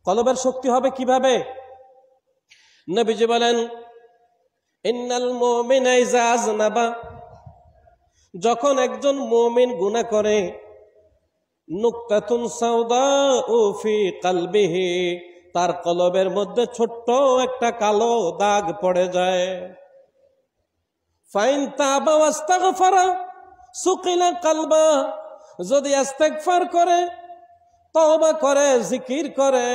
কলবের শক্তি হবে কিভাবে? নবীজি বলেন, ইন্নাল মুমিনা ইযা আযনাবা, যখন একজন মুমিন গুনাহ করে, নুকতাতুন সাওদাউ ফি কলবিহি, তার কলবের মধ্যে ছোট্ট একটা কালো দাগ পড়ে যায়। ফাইন তাবা ওয়াস্তাগফারা সুকিলা কলবা, যদি ইস্তেগফার করে, তওবা করে, জিকির করে,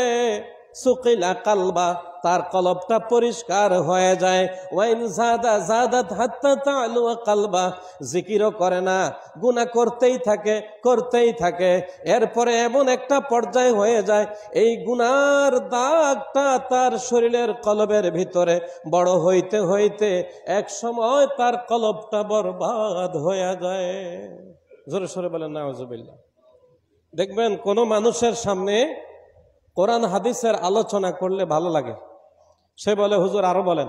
সুকিলা কলবা, তার কলবটা পরিষ্কার হয়ে যায়। ওয়াইন জাদা জাদাত হাত্তা তালু কলবা, জিকিরও করে না, গুনাহ করতেই থাকে, এরপরে এমন একটা পর্যায় হয়ে যায়, এই গুনার দাগটা তার শরীরের কলবের ভিতরে বড় হইতে হইতে এক সময় তার কলবটা বরবাদ হয়ে যায়। জোরে সোরে বলেন নাউজুবিল্লাহ। দেখবেন কোন মানুষের সামনে কোরআন হাদিসের আলোচনা করলে ভালো লাগে, সে বলে হুজুর আরো বলেন।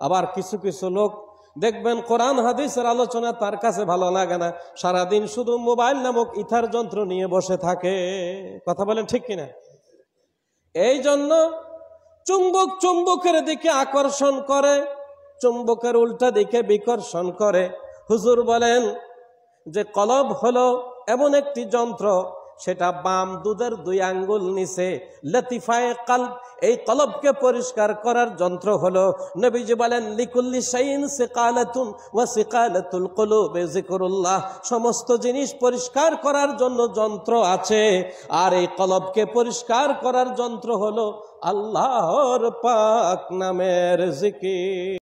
আবার কিছু কিছু লোক দেখবেন কোরআন হাদিসের আলোচনা তার কাছে ভালো লাগে না, সারাদিন শুধু মোবাইল নামক ইথার যন্ত্র নিয়ে বসে থাকে। কথা বলেন ঠিক কিনা? এই জন্য চুম্বক চুম্বকের দিকে আকর্ষণ করে, চুম্বকের উল্টা দিকে বিকর্ষণ করে। হুজুর বলেন যে কলব হলো এমন একটি যন্ত্র, সেটা বাম দুধের 2 আঙ্গুল নিচে লতিফায়ে কলব, এই কলবকে পরিষ্কার করার যন্ত্র হলো। নবীজি বলেন লিকুল্লি শাইইন সিকালাতুন ওয়া সিকালাতুল কুলুবি যিকরুল্লাহ, সমস্ত জিনিস পরিষ্কার করার জন্য যন্ত্র আছে, আর এই কলবকে পরিষ্কার করার যন্ত্র হলো আল্লাহর পাক নামের জিকির।